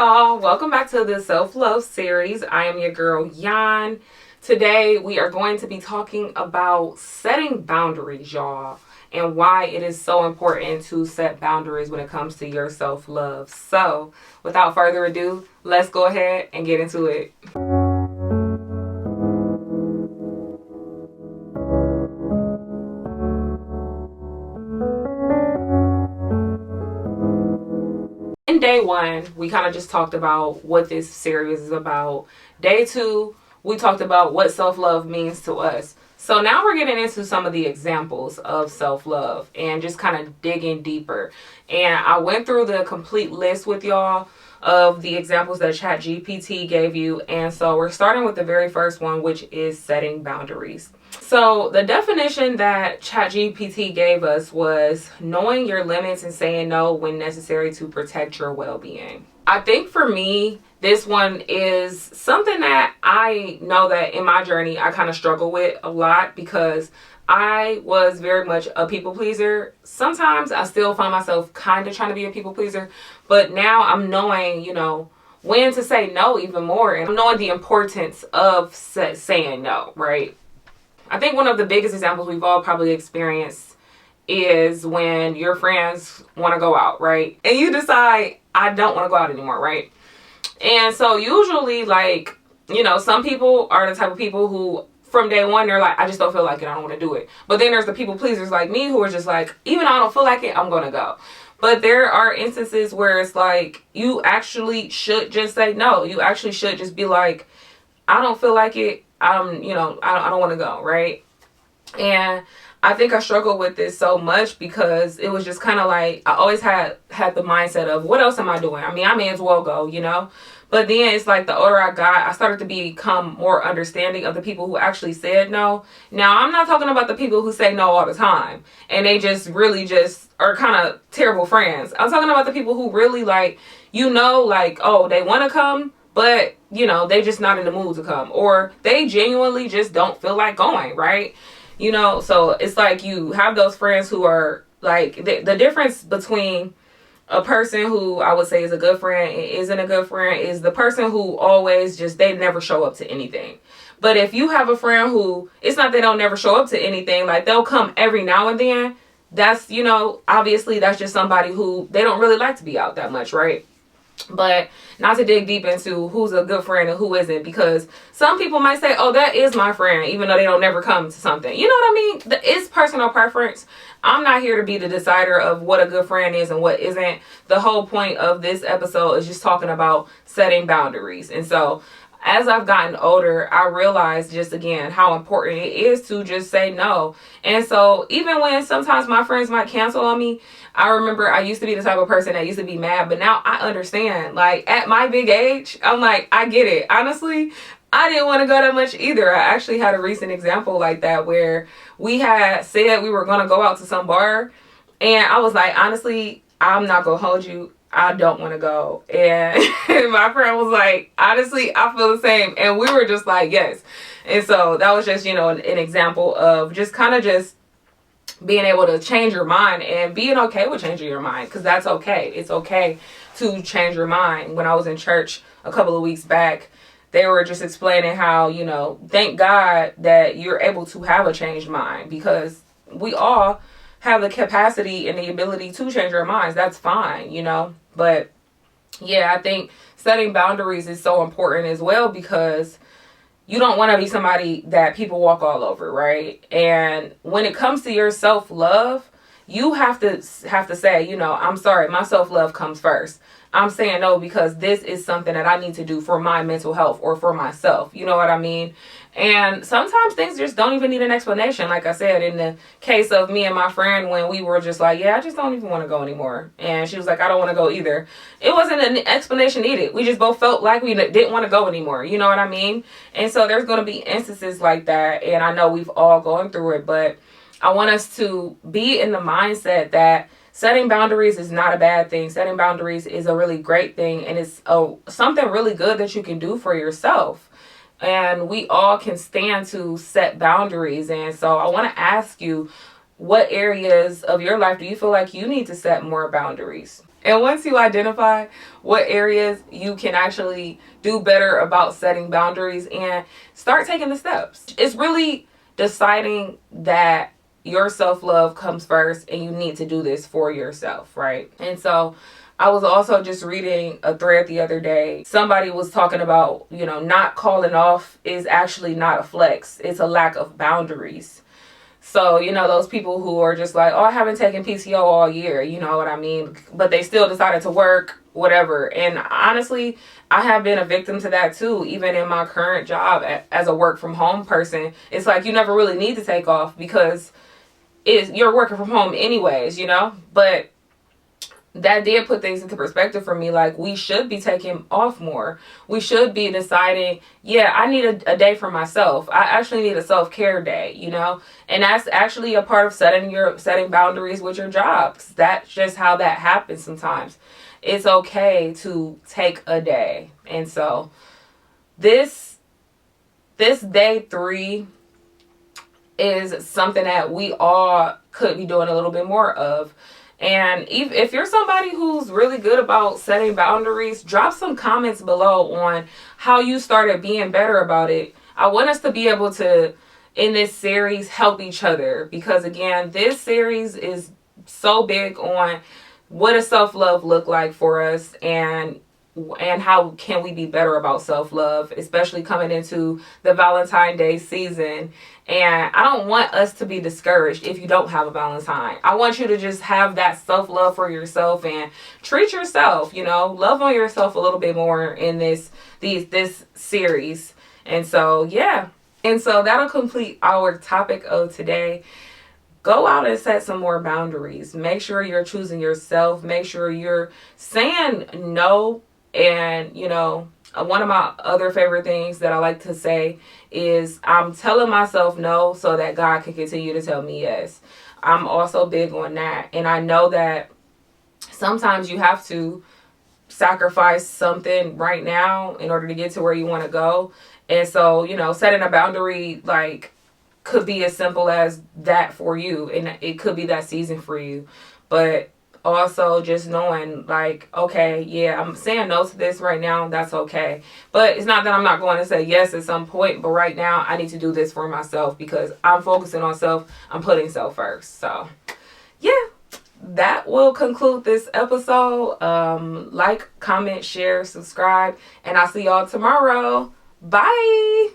y'all, welcome back to the self-love series. I am your girl Yan. Today we are going to be talking about setting boundaries, y'all, and why it is so important to set boundaries when it comes to your self-love. So without further ado, let's go ahead and get into it. In day one, we kind of just talked about what this series is about. Day two, we talked about what self-love means to us. So now we're getting into some of the examples of self-love and just kind of digging deeper. And I went through the complete list with y'all of the examples that ChatGPT gave you. And so we're starting with the very first one, which is setting boundaries. So the definition that ChatGPT gave us was knowing your limits and saying no when necessary to protect your well-being. I think for me, this one is something that I know that in my journey, I kind of struggle with a lot because I was very much a people pleaser. Sometimes I still find myself kind of trying to be a people pleaser, but now I'm knowing, when to say no even more, and I'm knowing the importance of saying no, right? I think one of the biggest examples we've all probably experienced is when your friends want to go out, right? And you decide, I don't want to go out anymore, right? And so usually, some people are the type of people who from day one, they're like, I just don't feel like it. I don't want to do it. But then there's the people pleasers like me who are just like, even though I don't feel like it, I'm going to go. But there are instances where it's like, you actually should just say no. You actually should just be like, I don't feel like it. I don't want to go, right? And I think I struggle with this so much because it was just kind of like, I always had the mindset of, what else am I doing? I mean, I may as well go, But then it's like the older I got, I started to become more understanding of the people who actually said no. Now, I'm not talking about the people who say no all the time and they just really just are kind of terrible friends. I'm talking about the people who really oh, they want to come, but they just not in the mood to come, or they genuinely just don't feel like going, right? So it's like you have those friends who are like, the difference between a person who I would say is a good friend and isn't a good friend is the person who always they never show up to anything. But if you have a friend who, it's not they don't never show up to anything, like they'll come every now and then, that's, obviously that's just somebody who they don't really like to be out that much, right? But not to dig deep into who's a good friend and who isn't, because some people might say, oh, that is my friend, even though they don't never come to something. You know what I mean? It's personal preference. I'm not here to be the decider of what a good friend is and what isn't. The whole point of this episode is just talking about setting boundaries. And so as I've gotten older, I realized just again how important it is to just say no. And so even when sometimes my friends might cancel on me, I remember I used to be the type of person that used to be mad, but now I understand. Like at my big age, I'm like, I get it. Honestly, I didn't want to go that much either. I actually had a recent example like that where we had said we were going to go out to some bar, and I was like, honestly, I'm not going to hold you. I don't want to go. And my friend was like, honestly, I feel the same. And we were just like, yes. And so that was just, an example of just kind of just being able to change your mind and being okay with changing your mind, because that's okay. It's okay to change your mind. When I was in church a couple of weeks back, they were just explaining how, thank God that you're able to have a changed mind, because we all have the capacity and the ability to change our minds. That's fine, But yeah, I think setting boundaries is so important as well, because you don't want to be somebody that people walk all over, right? And when it comes to your self-love, you have to say, I'm sorry, my self-love comes first. I'm saying no because this is something that I need to do for my mental health or for myself. You know what I mean? And sometimes things just don't even need an explanation. Like I said, in the case of me and my friend, when we were just like, yeah, I just don't even want to go anymore. And she was like, I don't want to go either. It wasn't an explanation needed. We just both felt like we didn't want to go anymore. You know what I mean? And so there's going to be instances like that. And I know we've all gone through it, but I want us to be in the mindset that setting boundaries is not a bad thing. Setting boundaries is a really great thing, and it's something really good that you can do for yourself. And we all can stand to set boundaries. And so I want to ask you, what areas of your life do you feel like you need to set more boundaries? And once you identify what areas you can actually do better about setting boundaries and start taking the steps, it's really deciding that your self-love comes first and you need to do this for yourself, right? And so I was also just reading a thread the other day. Somebody was talking about, not calling off is actually not a flex. It's a lack of boundaries. So, those people who are just like, oh, I haven't taken PTO all year, you know what I mean? But they still decided to work, whatever. And honestly, I have been a victim to that too, even in my current job as a work from home person. It's like you never really need to take off because you're working from home anyways, But that did put things into perspective for me. Like, we should be taking off more. We should be deciding, yeah, I need a day for myself. I actually need a self-care day, and that's actually a part of setting boundaries with your jobs. That's just how that happens sometimes. It's okay to take a day. And so this day 3 is something that we all could be doing a little bit more of. And if you're somebody who's really good about setting boundaries, drop some comments below on how you started being better about it. I want us to be able to, in this series, help each other. Because again, this series is so big on what does self-love look like for us, and how can we be better about self-love, especially coming into the Valentine's Day season. And I don't want us to be discouraged if you don't have a Valentine. I want you to just have that self-love for yourself and treat yourself, love on yourself a little bit more in this series. And so, yeah. And so that'll complete our topic of today. Go out and set some more boundaries. Make sure you're choosing yourself. Make sure you're saying no. And, one of my other favorite things that I like to say is I'm telling myself no so that God can continue to tell me yes. I'm also big on that. And I know that sometimes you have to sacrifice something right now in order to get to where you want to go. And so, setting a boundary, could be as simple as that for you. And it could be that season for you. But also just knowing, okay, yeah, I'm saying no to this right now. That's okay. But it's not that I'm not going to say yes at some point. But right now, I need to do this for myself because I'm focusing on self. I'm putting self first. So, yeah, that will conclude this episode. Like, comment, share, subscribe. And I'll see y'all tomorrow. Bye.